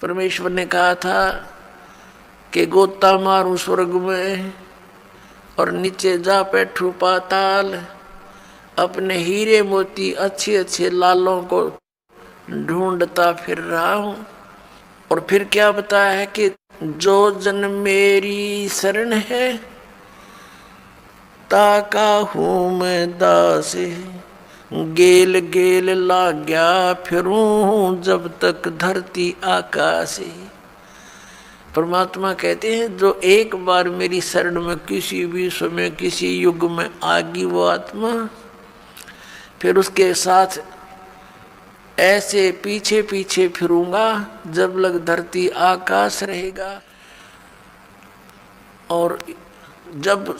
परमेश्वर ने कहा था कि गोता मारूं स्वर्ग में और नीचे जा बैठूं पाताल, अपने हीरे मोती अच्छे अच्छे लालों को ढूंढता फिर रहा हूं। और फिर क्या बताया है कि जो जन मेरी शरण है ताका हूं मैं दास, गेल गेल लाग्या फिरूं जब तक धरती आकाश। परमात्मा कहते हैं जो एक बार मेरी शरण में किसी भी समय किसी युग में आगी वो आत्मा, फिर उसके साथ ऐसे पीछे पीछे फिरूंगा जब लग धरती आकाश रहेगा। और जब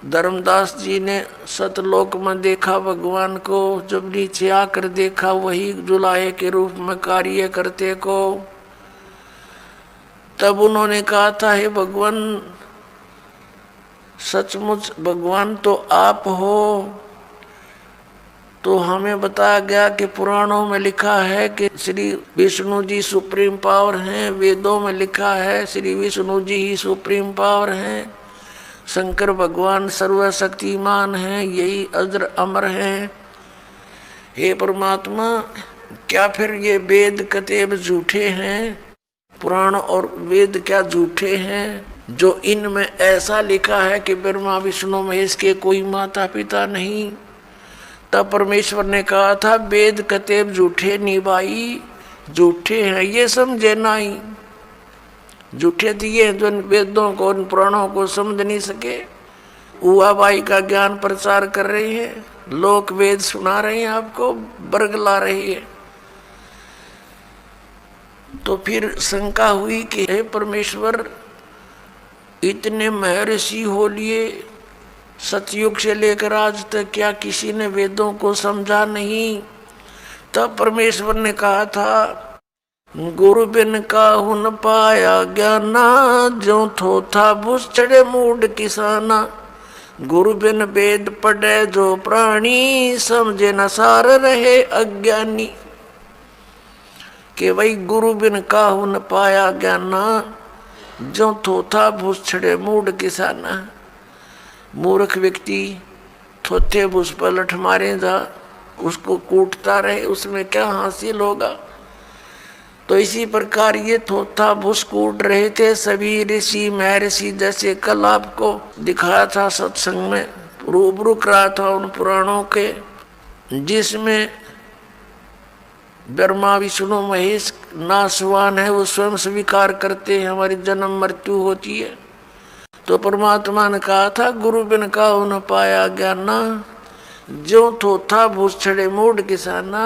धर्मदास जी ने सतलोक में देखा भगवान को, जब नीचे आकर देखा वही जुलाहे के रूप में कार्य करते को, तब उन्होंने कहा था हे भगवान, सचमुच भगवान तो आप हो। तो हमें बताया गया कि पुराणों में लिखा है कि श्री विष्णु जी सुप्रीम पावर हैं, वेदों में लिखा है श्री विष्णु जी ही सुप्रीम पावर हैं, शंकर भगवान सर्वशक्तिमान हैं, यही अजर अमर हैं। हे परमात्मा, क्या फिर ये वेद कतेब झूठे हैं? पुराण और वेद क्या झूठे हैं जो इनमें ऐसा लिखा है कि ब्रह्मा विष्णु महेश के कोई माता पिता नहीं? तब परमेश्वर ने कहा था वेद कतेब झूठे निभाई, झूठे हैं ये समझे नहीं। झूठे दिए जो वेदों को इन पुराणों को समझ नहीं सके, हुआ बाई का ज्ञान प्रचार कर रहे हैं, लोक वेद सुना रहे हैं, आपको बरगला रही है। तो फिर शंका हुई कि हे परमेश्वर, इतने महर्षि हो लिए सतयुग से लेकर आज तक, क्या किसी ने वेदों को समझा नहीं? तब परमेश्वर ने कहा था गुरु बिन काहू न पाया ज्ञाना, जो थो था भूस चढ़े मूड किसाना। गुरु बिन वेद पढ़े जो प्राणी, समझे न सार रहे अज्ञानी। कि वही गुरु बिन काहू न पाया ज्ञाना, जो थोथा भूस छड़े मूड किसाना। मूर्ख व्यक्ति थोथे भूस पर लठ मारे जा, उसको कूटता रहे, उसमें क्या हासिल होगा? तो इसी प्रकार ये थोथा भूस कूट रहे थे सभी ऋषि महर्षि, जैसे कल आपको दिखाया था सत्संग में, रूबरू करा था उन पुराणों के, जिसमें ब्रह्मा विष्णु महेश नासवान है, वो स्वयं स्वीकार करते हैं हमारी जन्म मृत्यु होती है। तो परमात्मा ने कहा था गुरु बिन काहू न पाया ज्ञाना, जो थोथा भूस छड़े मूड किसाना।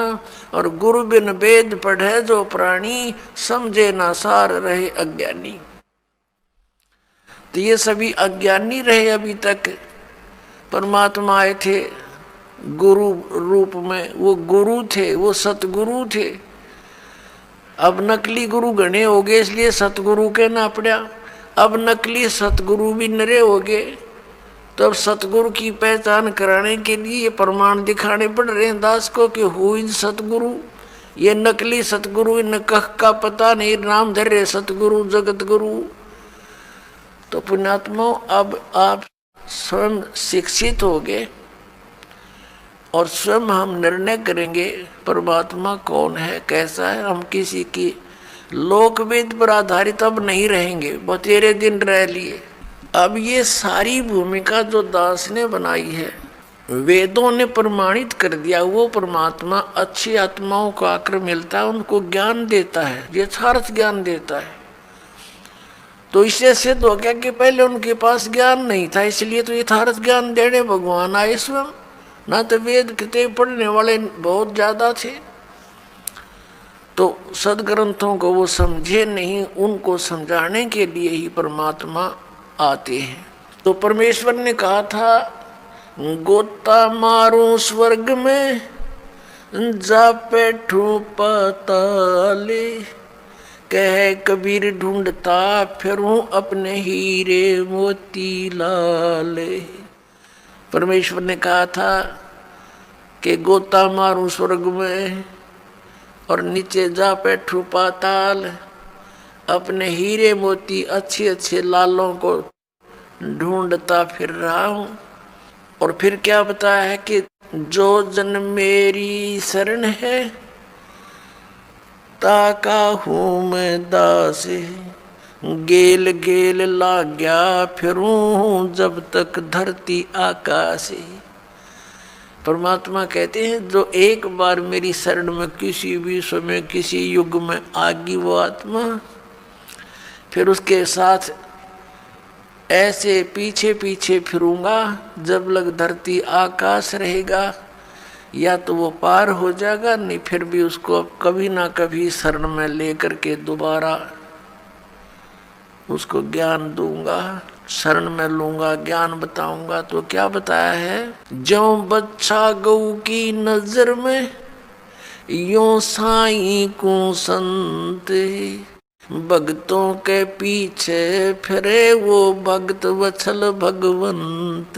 और गुरु बिन वेद पढ़े जो प्राणी, समझे ना सार रहे अज्ञानी। तो ये सभी अज्ञानी रहे अभी तक। परमात्मा आए थे गुरु रूप में, वो गुरु थे, वो सतगुरु थे। अब नकली गुरु घने हो गए इसलिए सतगुरु के ना पड़ा, अब नकली सतगुरु भी नरे हो गए। तो अब सतगुरु की पहचान कराने के लिए ये प्रमाण दिखाने पड़ रहे हैं दास को कि हु इज सतगुरु। ये नकली सतगुरु, इन कह का पता नहीं, नाम धर रहे सतगुरु जगत गुरु। तो पुण्यात्मा, अब आप स्वयं शिक्षित हो गए और स्वयं हम निर्णय करेंगे परमात्मा कौन है, कैसा है। हम किसी की लोकवेद पर आधारित अब नहीं रहेंगे, बतेरे दिन रह लिए। अब ये सारी भूमिका जो दास ने बनाई है, वेदों ने प्रमाणित कर दिया, वो परमात्मा अच्छी आत्माओं को आकर मिलता है, उनको ज्ञान देता है, यथार्थ ज्ञान देता है। तो इससे सिद्ध हो गया कि पहले उनके पास ज्ञान नहीं था, इसलिए तो यथार्थ ज्ञान देने भगवान आए स्वयं। ना तो वेद किताब पढ़ने वाले बहुत ज्यादा थे, तो सदग्रंथों को वो समझे नहीं, उनको समझाने के लिए ही परमात्मा आते हैं। तो परमेश्वर ने कहा था गोता मारूं स्वर्ग में, जा बैठूं पाताले, कह कबीर ढूंढता फिरूं अपने हीरे मोती लाले। परमेश्वर ने कहा था कि गोता मारूं स्वर्ग में और नीचे जा बैठूं पाताल, अपने हीरे मोती अच्छे अच्छे लालों को ढूंढता फिर रहा हूं। और फिर क्या बताया है कि जो जन मेरी शरण है ताका हूं मैं दास, गेल गेल लाग्या फिरूं जब तक धरती आकाश। परमात्मा कहते हैं जो एक बार मेरी शरण में किसी भी समय किसी युग में आगी वो आत्मा, फिर उसके साथ ऐसे पीछे पीछे फिरूंगा जब लग धरती आकाश रहेगा, या तो वो पार हो जाएगा, नहीं फिर भी उसको कभी ना कभी शरण में लेकर के दोबारा उसको ज्ञान दूंगा, शरण में लूंगा, ज्ञान बताऊंगा। तो क्या बताया है, ज्यों बच्चा गऊ की नजर में यों साईं को संत, भक्तों के पीछे फिरे वो भक्त वत्सल भगवंत।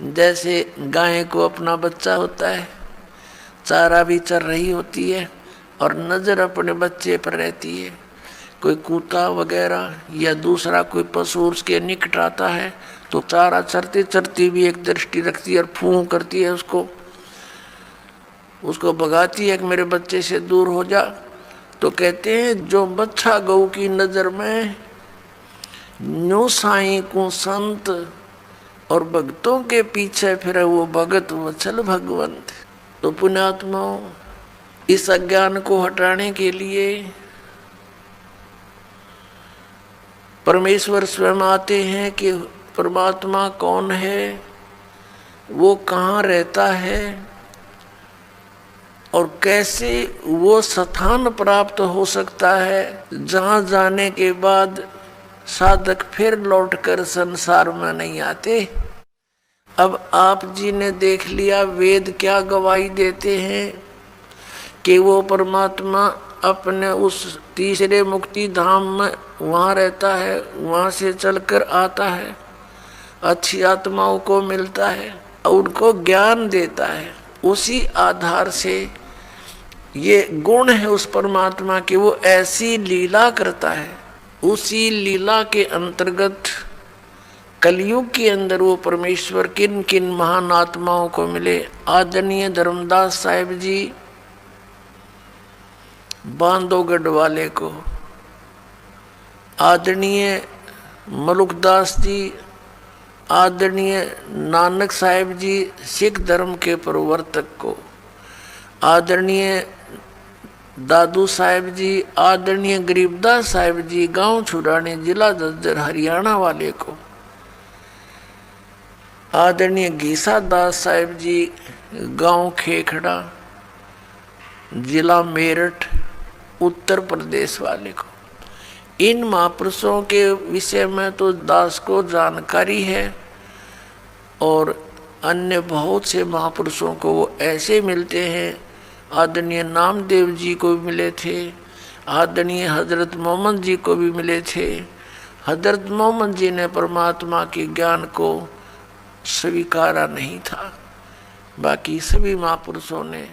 जैसे गाय को अपना बच्चा होता है, चारा भी चर रही होती है और नजर अपने बच्चे पर रहती है, कोई कुत्ता वगैरह या दूसरा कोई पशु उसके निकट आता है तो चारा चरती चरती भी एक दृष्टि रखती है और फूं करती है, उसको भगाती है कि मेरे बच्चे से दूर हो जा। तो कहते हैं जो बच्चा गऊ की नजर में न्यू साईं को संत, और भक्तों के पीछे फिरे वो भगत वत्सल भगवंत। तो पुण्यात्माओं, इस अज्ञान को हटाने के लिए परमेश्वर स्वयं आते हैं कि परमात्मा कौन है, वो कहाँ रहता है और कैसे वो स्थान प्राप्त हो सकता है जहाँ जाने के बाद साधक फिर लौटकर संसार में नहीं आते। अब आप जी ने देख लिया वेद क्या गवाही देते हैं कि वो परमात्मा अपने उस तीसरे मुक्ति धाम में वहाँ रहता है, वहाँ से चलकर आता है, अच्छी आत्माओं को मिलता है, उनको ज्ञान देता है। उसी आधार से ये गुण है उस परमात्मा की, वो ऐसी लीला करता है। उसी लीला के अंतर्गत कलयुग के अंदर वो परमेश्वर किन किन महान आत्माओं को मिले। आदरणीय धर्मदास साहिब जी बांधोगढ़ वाले को, आदरणीय मलुकदास जी, आदरणीय नानक साहिब जी सिख धर्म के प्रवर्तक को, आदरणीय दादू साहिब जी, आदरणीय गरीबदास साहिब जी गांव छुड़ाने जिला झज्जर हरियाणा वाले को, आदरणीय गीसा दास साहिब जी गांव खेखड़ा जिला मेरठ उत्तर प्रदेश वाले को। इन महापुरुषों के विषय में तो दास को जानकारी है और अन्य बहुत से महापुरुषों को वो ऐसे मिलते हैं। आदरणीय नामदेव जी को भी मिले थे, आदरणीय हजरत मोहम्मद जी को भी मिले थे। हजरत मोहम्मद जी ने परमात्मा के ज्ञान को स्वीकारा नहीं था, बाकी सभी महापुरुषों ने